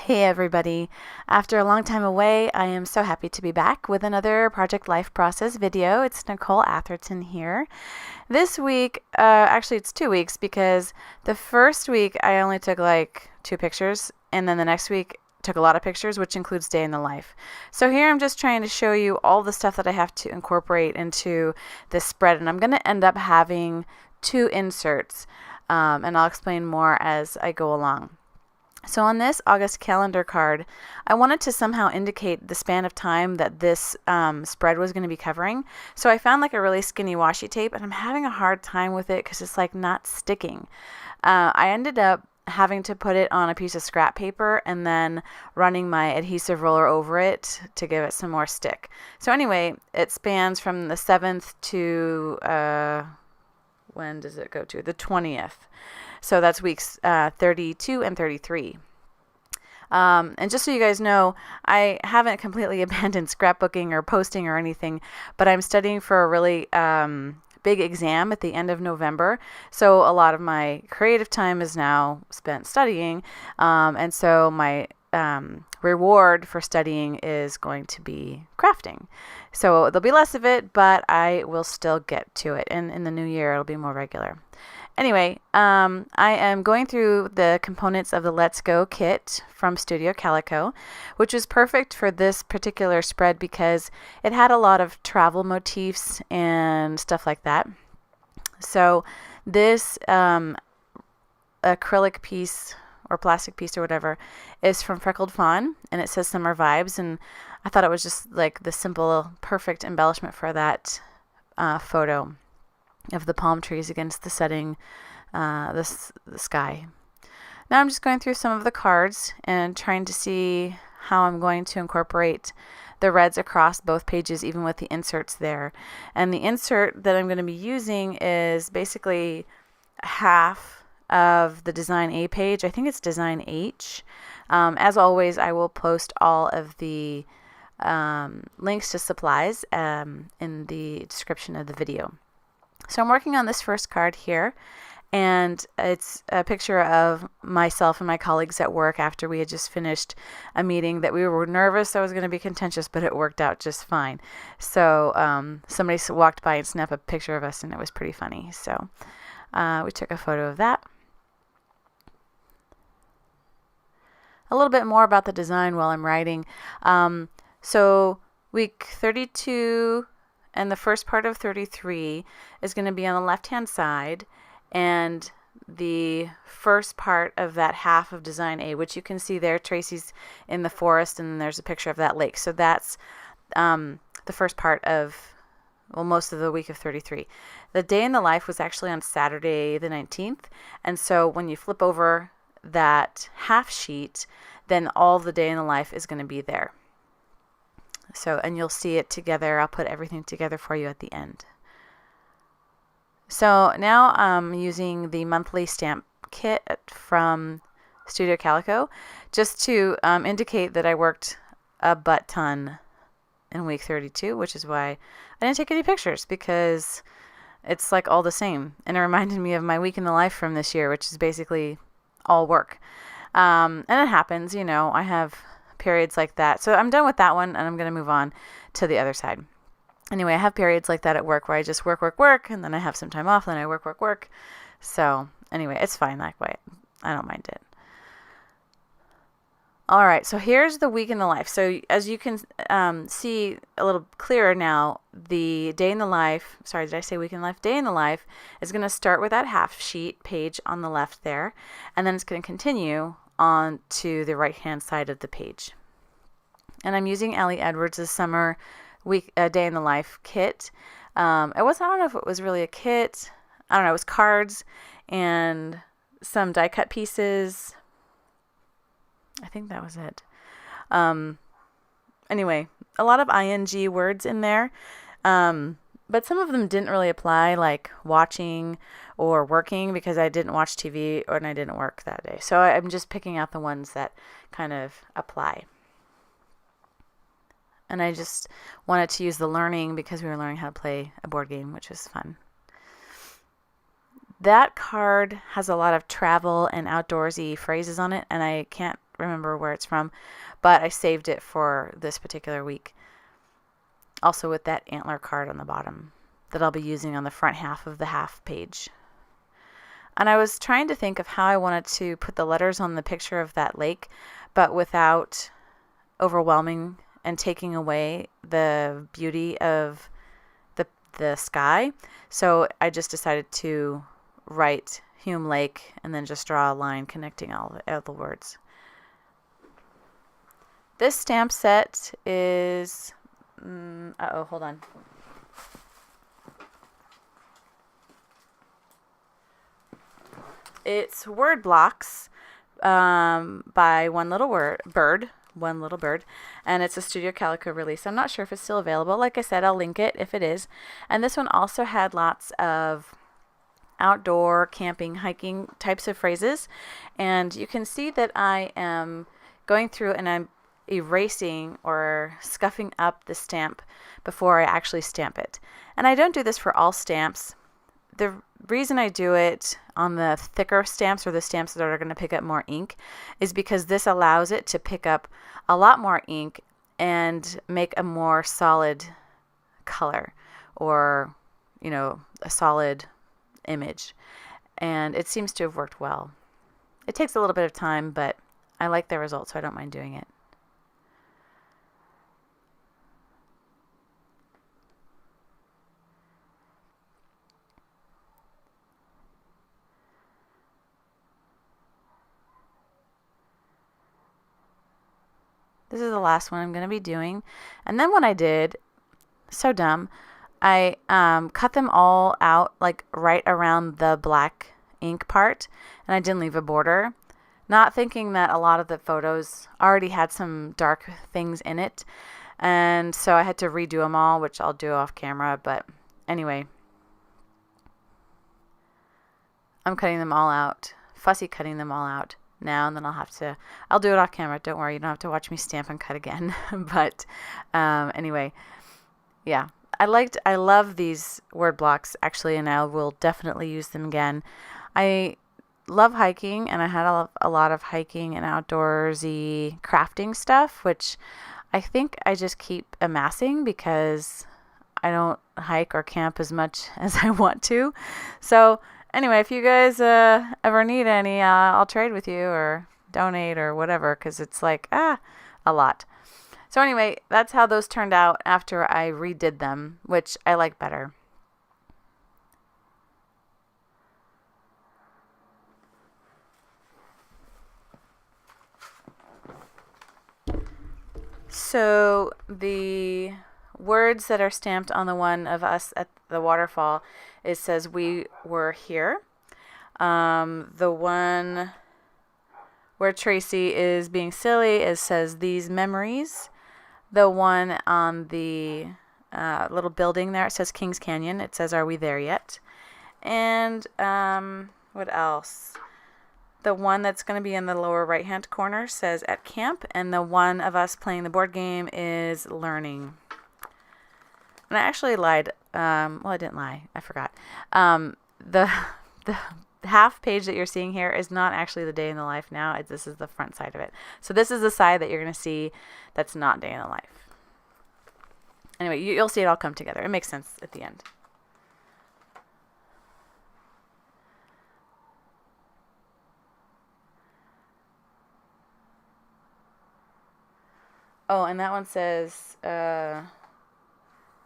Hey everybody. After a long time away, I am so happy to be back with another Project Life Process video. It's Nicole Atherton here. This week, actually it's 2 weeks because the first week I only took like 2 pictures, and then the next week took a lot of pictures, which includes day in the life. So here I'm just trying to show you all the stuff that I have to incorporate into this spread, and I'm going to end up having 2 inserts, and I'll explain more as I go along. So on this August calendar card, I wanted to somehow indicate the span of time that this spread was going to be covering. So I found like a really skinny washi tape, and I'm having a hard time with it because it's like not sticking. I ended up having to put it on a piece of scrap paper and then running my adhesive roller over it to give it some more stick. So anyway, it spans from the 7th to, when does it go to? The 20th. So that's weeks 32 and 33. And just so you guys know, I haven't completely abandoned scrapbooking or posting or anything, but I'm studying for a really big exam at the end of November. So a lot of my creative time is now spent studying. And so my reward for studying is going to be crafting. So there'll be less of it, but I will still get to it. And in the new year, it'll be more regular. Anyway, I am going through the components of the Let's Go kit from Studio Calico, which was perfect for this particular spread because it had a lot of travel motifs and stuff like that. So this acrylic piece or plastic piece or whatever is from Freckled Fawn, and it says Summer Vibes, and I thought it was just like the simple, perfect embellishment for that photo of the palm trees against the setting, the sky. Now I'm just going through some of the cards and trying to see how I'm going to incorporate the reds across both pages, even with the inserts there. And the insert that I'm going to be using is basically half of the Design A page. I think it's Design H. As always, I will post all of the links to supplies in the description of the video. So I'm working on this first card here, and it's a picture of myself and my colleagues at work after we had just finished a meeting that we were nervous that was going to be contentious, but it worked out just fine. So somebody walked by and snapped a picture of us, and it was pretty funny. So we took a photo of that. A little bit more about the design while I'm writing. So week 32 and the first part of 33 is going to be on the left-hand side, and the first part of that half of Design A, which you can see there, Tracy's in the forest, and then there's a picture of that lake. So that's the first part of, well, most of the week of 33. The day in the life was actually on Saturday the 19th, and so when you flip over that half sheet, then all the day in the life is going to be there. So, and you'll see it together. I'll put everything together for you at the end. So now I'm using the monthly stamp kit from Studio Calico just to indicate that I worked a butt ton in week 32, which is why I didn't take any pictures, because it's like all the same. And it reminded me of my week in the life from this year, which is basically all work. And it happens, you know, I have periods like that. So I'm done with that one, and I'm going to move on to the other side. Anyway, I have periods like that at work where I just work, and then I have some time off, and then I work. So anyway, it's fine that way. I don't mind it. All right, so here's the week in the life. So as you can see a little clearer now, the day in the life, sorry, did I say week in the life? Day in the life is going to start with that half sheet page on the left there, and then it's going to continue on to the right hand side of the page. And I'm using Allie Edwards' summer week day in the life kit. I don't know if it was really a kit. I don't know, it was cards and some die cut pieces. I think that was it. Anyway, a lot of ing words in there. But some of them didn't really apply, like watching or working, because I didn't watch TV and I didn't work that day. So I'm just picking out the ones that kind of apply. And I just wanted to use the learning because we were learning how to play a board game, which was fun. That card has a lot of travel and outdoorsy phrases on it, and I can't remember where it's from, but I saved it for this particular week. Also with that antler card on the bottom that I'll be using on the front half of the half page. And I was trying to think of how I wanted to put the letters on the picture of that lake, but without overwhelming and taking away the beauty of the sky. So I just decided to write Hume Lake and then just draw a line connecting all the words. This stamp set is, hold on. It's word blocks by One Little Bird, and it's a Studio Calico release. I'm not sure if it's still available. Like I said, I'll link it if it is. And this one also had lots of outdoor camping, hiking types of phrases. And you can see that I am going through and I'm erasing or scuffing up the stamp before I actually stamp it. And I don't do this for all stamps. The reason I do it on the thicker stamps or the stamps that are going to pick up more ink is because this allows it to pick up a lot more ink and make a more solid color or, a solid image. And it seems to have worked well. It takes a little bit of time, but I like the result, so I don't mind doing it. This is the last one I'm going to be doing. And then what I did, so dumb, I cut them all out like right around the black ink part, and I didn't leave a border, not thinking that a lot of the photos already had some dark things in it. And so I had to redo them all, which I'll do off camera. But anyway, I'm cutting them all out, fussy cutting them all out now, and then I'll do it off camera. Don't worry, you don't have to watch me stamp and cut again. But anyway, yeah, I love these word blocks actually, and I will definitely use them again. I love hiking, and I had a lot of hiking and outdoorsy crafting stuff, which I think I just keep amassing because I don't hike or camp as much as I want to. So anyway, if you guys ever need any, I'll trade with you or donate or whatever, because it's like, a lot. So anyway, that's how those turned out after I redid them, which I like better. So the words that are stamped on the one of us at the waterfall, it says we were here. The one where Tracy is being silly, it says these memories. The one on the little building there, it says Kings Canyon. It says, are we there yet? And what else? The one that's going to be in the lower right-hand corner says at camp, and the one of us playing the board game is learning. And I actually lied. Well, I didn't lie. I forgot. The half page that you're seeing here is not actually the day in the life now. This is the front side of it. So this is the side that you're going to see that's not day in the life. Anyway, you'll see it all come together. It makes sense at the end. Oh, and that one says,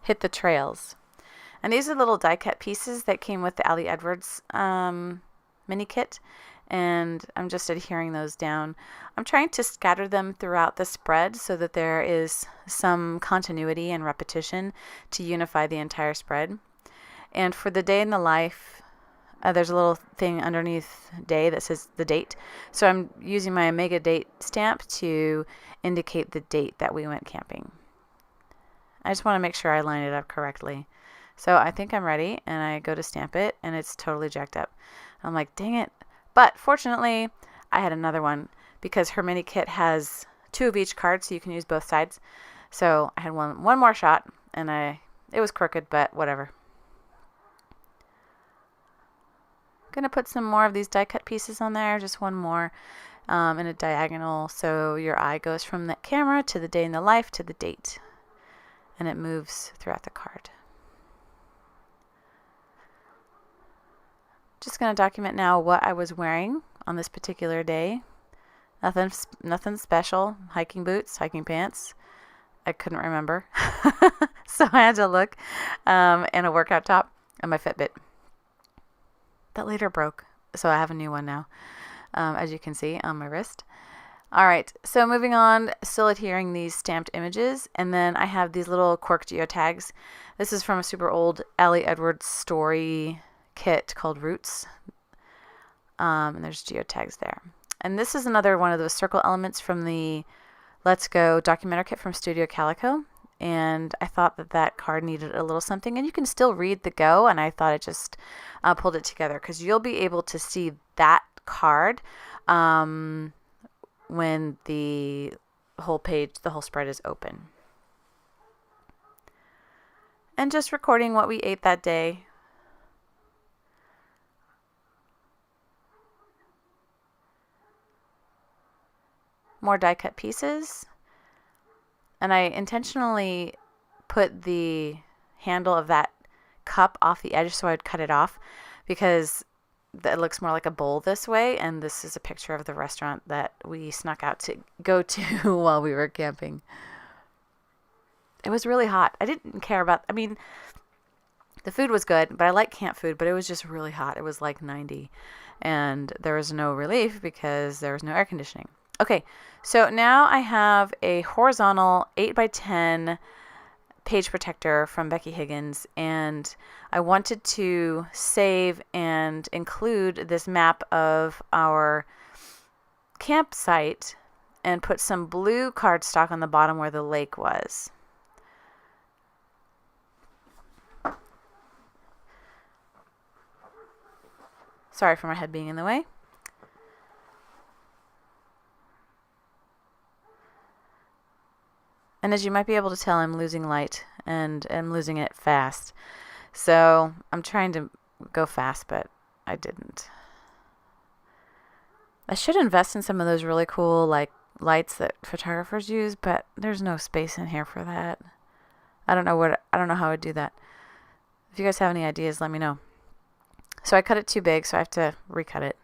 hit the trails. And these are little die cut pieces that came with the Ali Edwards mini kit. And I'm just adhering those down. I'm trying to scatter them throughout the spread so that there is some continuity and repetition to unify the entire spread. And for the day in the life, there's a little thing underneath day that says the date. So I'm using my Omega date stamp to indicate the date that we went camping. I just want to make sure I line it up correctly. So I think I'm ready, and I go to stamp it, and it's totally jacked up. I'm like, dang it. But fortunately, I had another one because her mini kit has 2 of each card, so you can use both sides. So I had one more shot, and it was crooked, but whatever. Gonna put some more of these die cut pieces on there, just one more. in a diagonal, so your eye goes from the camera to the day in the life to the date, and it moves throughout the card. Just going to document now what I was wearing on this particular day. Nothing special. Hiking boots, hiking pants. I couldn't remember, so I had to look, and a workout top and my Fitbit. That later broke, so I have a new one now, as you can see on my wrist. All right, so moving on, still adhering these stamped images, and then I have these little cork geotags. This is from a super old Allie Edwards story kit called Roots, and there's geotags there. And this is another one of those circle elements from the Let's Go documenter kit from Studio Calico, and I thought that that card needed a little something, and you can still read the go, and I thought it just pulled it together, because you'll be able to see that card when the whole page, the whole spread is open. And just recording what we ate that day. More die cut pieces, and I intentionally put the handle of that cup off the edge so I'd cut it off, because it looks more like a bowl this way, and this is a picture of the restaurant that we snuck out to go to while we were camping. It was really hot. I didn't care about, I mean, the food was good, but I like camp food, but it was just really hot. It was like 90, and there was no relief because there was no air conditioning. Okay, so now I have a horizontal 8x10 page protector from Becky Higgins, and I wanted to save and include this map of our campsite and put some blue cardstock on the bottom where the lake was. Sorry for my head being in the way. And as you might be able to tell, I'm losing light, and I'm losing it fast. So I'm trying to go fast, but I didn't. I should invest in some of those really cool like lights that photographers use, but there's no space in here for that. I don't know how I'd do that. If you guys have any ideas, let me know. So I cut it too big, so I have to recut it.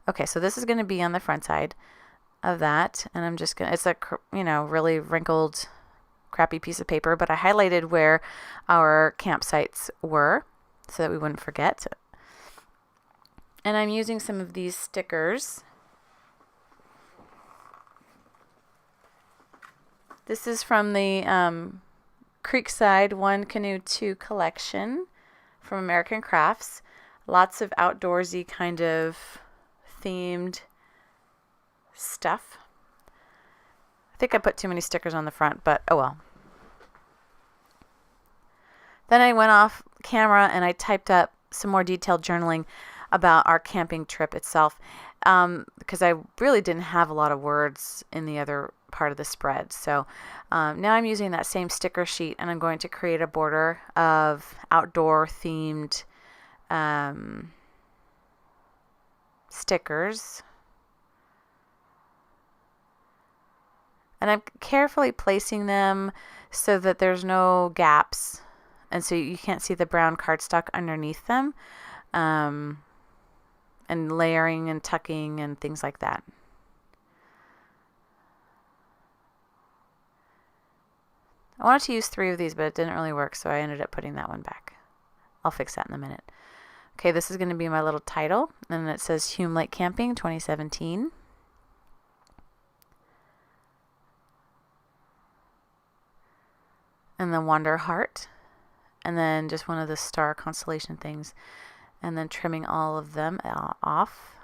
Okay, so this is going to be on the front side of that, and I'm just going to, it's a, really wrinkled, crappy piece of paper, but I highlighted where our campsites were so that we wouldn't forget. And I'm using some of these stickers. This is from the Creekside One Canoe 2 collection from American Crafts. Lots of outdoorsy kind of themed stuff. I think I put too many stickers on the front, but oh well. Then I went off camera and I typed up some more detailed journaling about our camping trip itself, because I really didn't have a lot of words in the other part of the spread. So now I'm using that same sticker sheet, and I'm going to create a border of outdoor themed stickers, and I'm carefully placing them so that there's no gaps, and so you can't see the brown cardstock underneath them, and layering and tucking and things like that. I wanted to use 3 of these, but it didn't really work, so I ended up putting that one back. I'll fix that in a minute. Okay, this is going to be my little title, and it says Hume Lake Camping 2017. And then Wander Heart, and then just one of the star constellation things, and then trimming all of them off.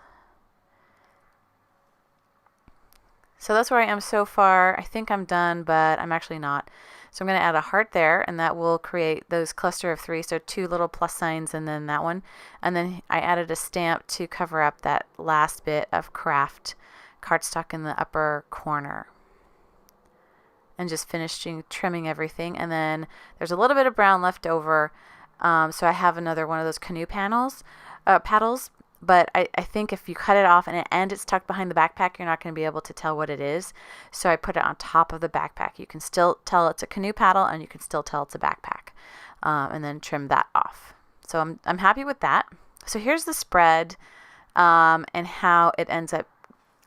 So that's where I am so far. I think I'm done, but I'm actually not. So I'm going to add a heart there, and that will create those cluster of 3, so 2 little plus signs and then that one. And then I added a stamp to cover up that last bit of craft cardstock in the upper corner. And just finishing trimming everything. And then there's a little bit of brown left over, so I have another one of those canoe panels. paddles, but I think if you cut it off and it's tucked behind the backpack, you're not going to be able to tell what it is. So I put it on top of the backpack. You can still tell it's a canoe paddle, and you can still tell it's a backpack, and then trim that off. So I'm happy with that. So here's the spread and how it ends up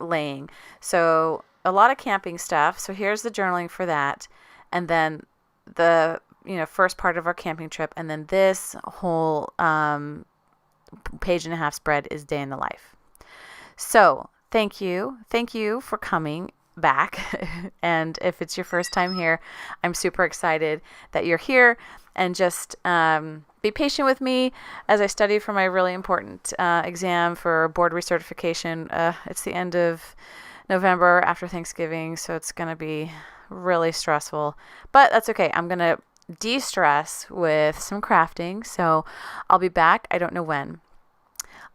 laying. So a lot of camping stuff. So here's the journaling for that, and then the first part of our camping trip, and then this whole page and a half spread is day in the life. So thank you for coming back. And if it's your first time here, I'm super excited that you're here, and just be patient with me as I study for my really important exam for board recertification. It's the end of November after Thanksgiving, so it's going to be really stressful, but that's okay. I'm going to de-stress with some crafting, so I'll be back. I don't know when.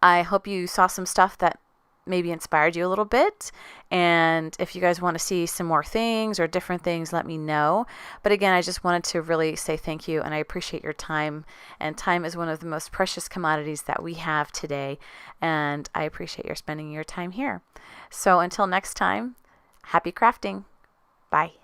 I hope you saw some stuff that maybe inspired you a little bit, and if you guys want to see some more things or different things, let me know. But again, I just wanted to really say thank you, and I appreciate your time, and time is one of the most precious commodities that we have today, and I appreciate your spending your time here. So until next time, happy crafting. Bye.